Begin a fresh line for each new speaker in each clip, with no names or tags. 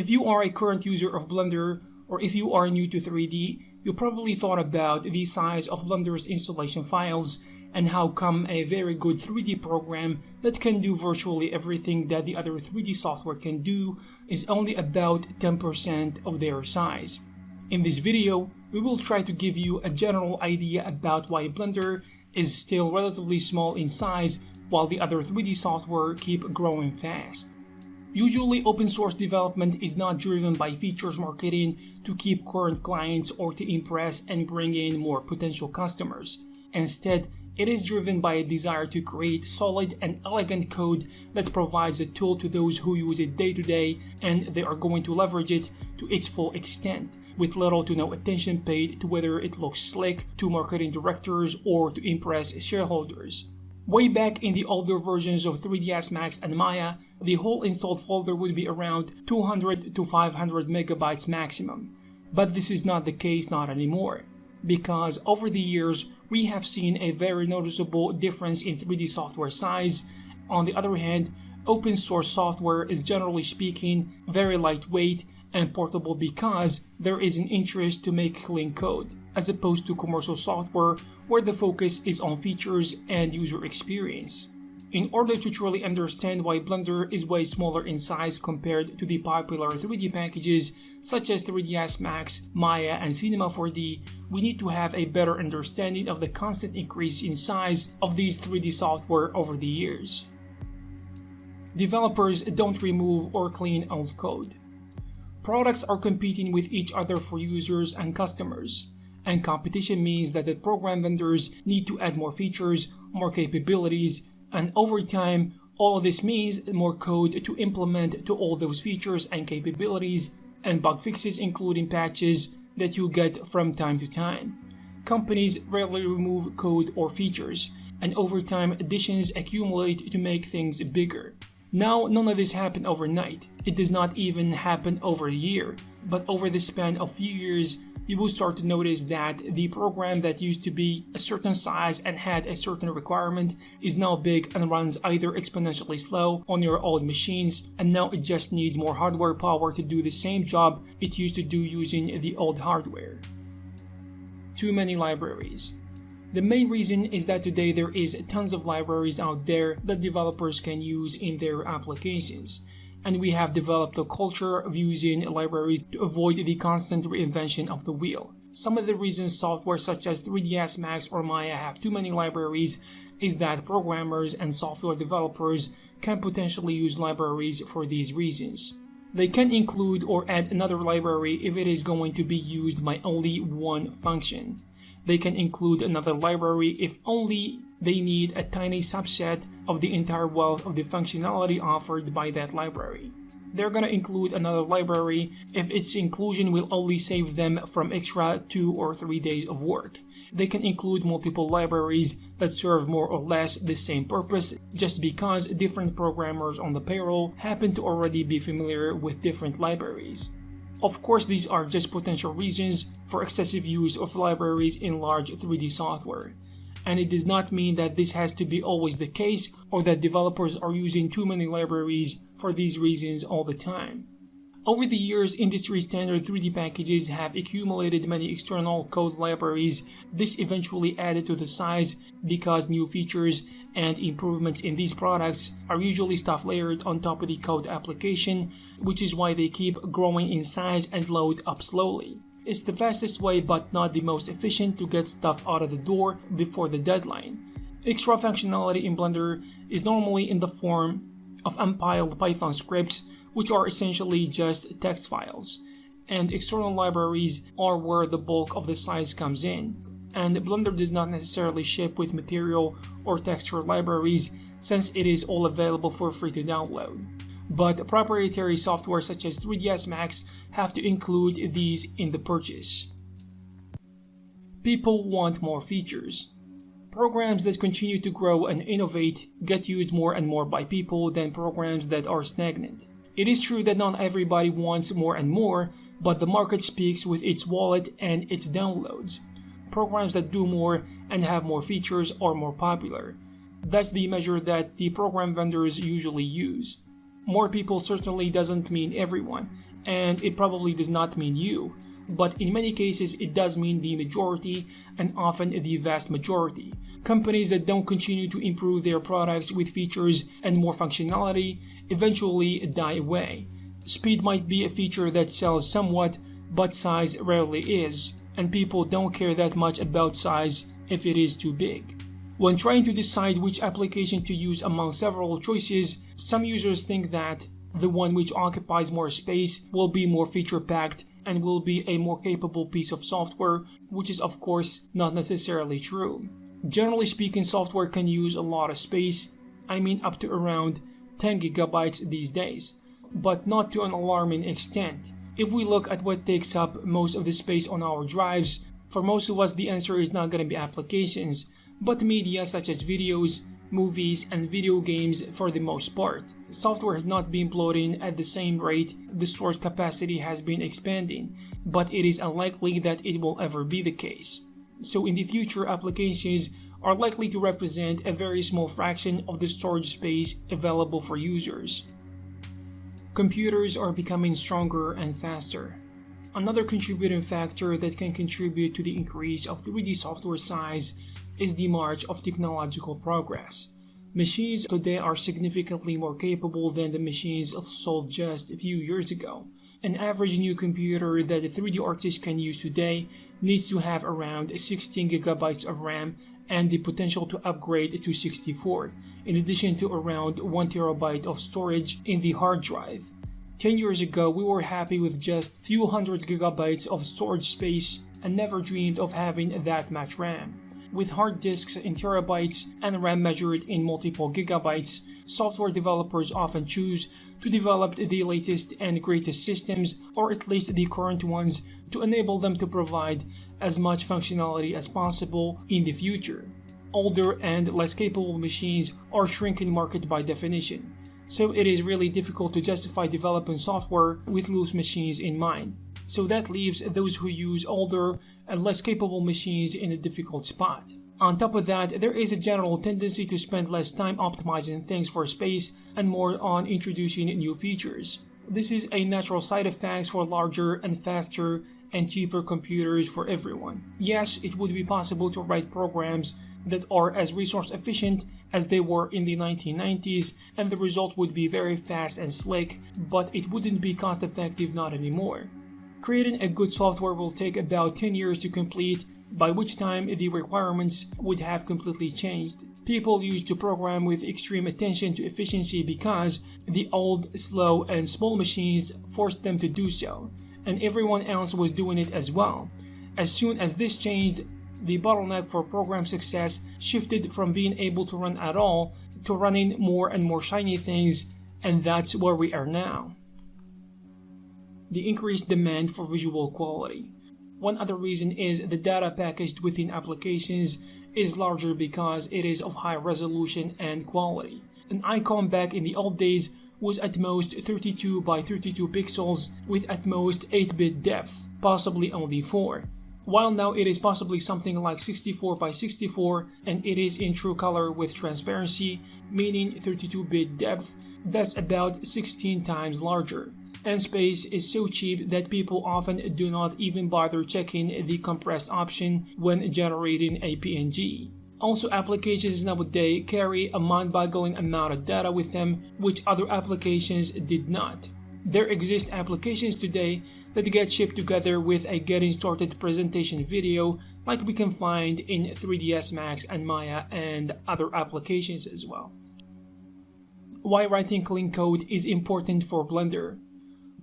If you are a current user of Blender, or if you are new to 3D, you probably thought about the size of Blender's installation files and how come a very good 3D program that can do virtually everything that the other 3D software can do is only about 10% of their size. In this video, we will try to give you a general idea about why Blender is still relatively small in size while the other 3D software keep growing fast. Usually, open source development is not driven by features marketing to keep current clients or to impress and bring in more potential customers. Instead, it is driven by a desire to create solid and elegant code that provides a tool to those who use it day to day, and they are going to leverage it to its full extent, with little to no attention paid to whether it looks slick to marketing directors or to impress shareholders. Way back in the older versions of 3ds Max and Maya, the whole installed folder would be around 200 to 500 megabytes maximum. But this is not the case not anymore, because over the years we have seen a very noticeable difference in 3D software size. On the other hand, open source software is generally speaking very lightweight and portable because there is an interest to make clean code, as opposed to commercial software where the focus is on features and user experience. In order to truly understand why Blender is way smaller in size compared to the popular 3D packages such as 3ds Max, Maya, and Cinema 4D, we need to have a better understanding of the constant increase in size of these 3D software over the years. Developers don't remove or clean old code. Products are competing with each other for users and customers, and competition means that the program vendors need to add more features, more capabilities, and over time, all of this means more code to implement to all those features and capabilities, and bug fixes including patches that you get from time to time. Companies rarely remove code or features, and over time additions accumulate to make things bigger. Now, none of this happened overnight. It does not even happen over a year, but over the span of few years, you will start to notice that the program that used to be a certain size and had a certain requirement is now big and runs either exponentially slow on your old machines, and now it just needs more hardware power to do the same job it used to do using the old hardware. Too many libraries. The main reason is that today there is tons of libraries out there that developers can use in their applications, and we have developed a culture of using libraries to avoid the constant reinvention of the wheel. Some of the reasons software such as 3ds Max or Maya have too many libraries is that programmers and software developers can potentially use libraries for these reasons. They can include or add another library if it is going to be used by only one function. They can include another library if only they need a tiny subset of the entire wealth of the functionality offered by that library. They're going to include another library if its inclusion will only save them from extra 2 or 3 days of work. They can include multiple libraries that serve more or less the same purpose just because different programmers on the payroll happen to already be familiar with different libraries. Of course, these are just potential reasons for excessive use of libraries in large 3D software. And it does not mean that this has to be always the case or that developers are using too many libraries for these reasons all the time. Over the years, industry standard 3D packages have accumulated many external code libraries. This eventually added to the size because new features and improvements in these products are usually stuff layered on top of the code application, which is why they keep growing in size and load up slowly. It's the fastest way but not the most efficient to get stuff out of the door before the deadline. Extra functionality in Blender is normally in the form of unpiled Python scripts, which are essentially just text files, and external libraries are where the bulk of the size comes in. And Blender does not necessarily ship with material or texture libraries since it is all available for free to download. But proprietary software such as 3ds Max have to include these in the purchase. People want more features. Programs that continue to grow and innovate get used more and more by people than programs that are stagnant. It is true that not everybody wants more and more, but the market speaks with its wallet and its downloads. Programs that do more and have more features are more popular. That's the measure that the program vendors usually use. More people certainly doesn't mean everyone, and it probably does not mean you, but in many cases it does mean the majority, and often the vast majority. Companies that don't continue to improve their products with features and more functionality eventually die away. Speed might be a feature that sells somewhat, but size rarely is, and people don't care that much about size if it is too big. When trying to decide which application to use among several choices, some users think that the one which occupies more space will be more feature-packed and will be a more capable piece of software, which is of course not necessarily true. Generally speaking, software can use a lot of space, I mean up to around 10 gigabytes these days, but not to an alarming extent. If we look at what takes up most of the space on our drives, for most of us the answer is not going to be applications, but media such as videos, movies, and video games for the most part. Software has not been bloating at the same rate the storage capacity has been expanding, but it is unlikely that it will ever be the case. So in the future, applications are likely to represent a very small fraction of the storage space available for users. Computers are becoming stronger and faster. Another contributing factor that can contribute to the increase of 3D software size is the march of technological progress. Machines today are significantly more capable than the machines sold just a few years ago. An average new computer that a 3D artist can use today needs to have around 16 gigabytes of RAM and the potential to upgrade to 64, in addition to around 1 terabyte of storage in the hard drive. 10 years ago, we were happy with just few hundred gigabytes of storage space and never dreamed of having that much RAM. With hard disks in terabytes and RAM measured in multiple gigabytes, software developers often choose to develop the latest and greatest systems, or at least the current ones, to enable them to provide as much functionality as possible in the future. Older and less capable machines are shrinking market by definition, so it is really difficult to justify developing software with loose machines in mind. So that leaves those who use older and less capable machines in a difficult spot. On top of that, there is a general tendency to spend less time optimizing things for space and more on introducing new features. This is a natural side effect for larger and faster and cheaper computers for everyone. Yes, it would be possible to write programs that are as resource efficient as they were in the 1990s, and the result would be very fast and slick, but it wouldn't be cost effective not anymore. Creating a good software will take about 10 years to complete, by which time the requirements would have completely changed. People used to program with extreme attention to efficiency because the old, slow, and small machines forced them to do so, and everyone else was doing it as well. As soon as this changed, the bottleneck for program success shifted from being able to run at all to running more and more shiny things, and that's where we are now. The increased demand for visual quality. One other reason is the data packaged within applications is larger because it is of high resolution and quality. An icon back in the old days was at most 32 by 32 pixels with at most 8-bit depth, possibly only 4. While now it is possibly something like 64 by 64 and it is in true color with transparency, meaning 32-bit depth, that's about 16 times larger. And space is so cheap that people often do not even bother checking the compressed option when generating a PNG. Also, applications nowadays carry a mind-boggling amount of data with them, which other applications did not. There exist applications today that get shipped together with a getting started presentation video like we can find in 3ds Max and Maya and other applications as well. Why writing clean code is important for Blender.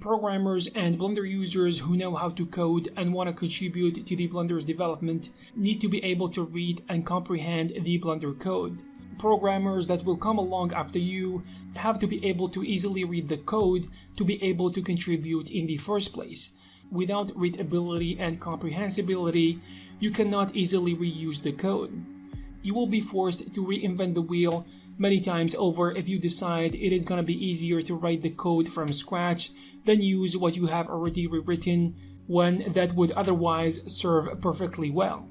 Programmers and Blender users who know how to code and want to contribute to the Blender's development need to be able to read and comprehend the Blender code. Programmers that will come along after you have to be able to easily read the code to be able to contribute in the first place. Without readability and comprehensibility, you cannot easily reuse the code. You will be forced to reinvent the wheel many times over if you decide it is going to be easier to write the code from scratch than use what you have already rewritten when that would otherwise serve perfectly well.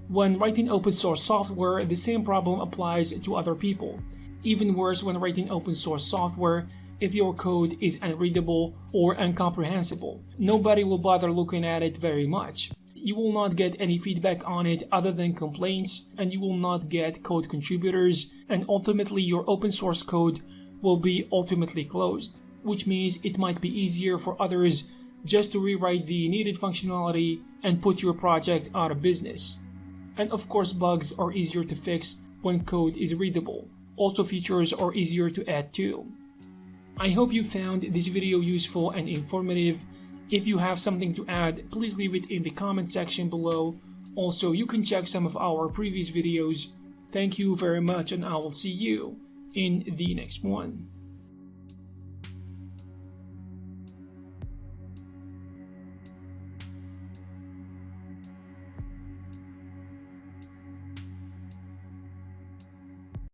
When writing open source software, the same problem applies to other people. Even worse, when writing open source software, if your code is unreadable or incomprehensible. Nobody will bother looking at it very much. You will not get any feedback on it other than complaints, and you will not get code contributors, and ultimately your open source code will be ultimately closed, which means it might be easier for others just to rewrite the needed functionality and put your project out of business. And of course, bugs are easier to fix when code is readable. Also, features are easier to add too. I hope you found this video useful and informative. If you have something to add, please leave it in the comment section below. Also, you can check some of our previous videos. Thank you very much, and I will see you in the next one.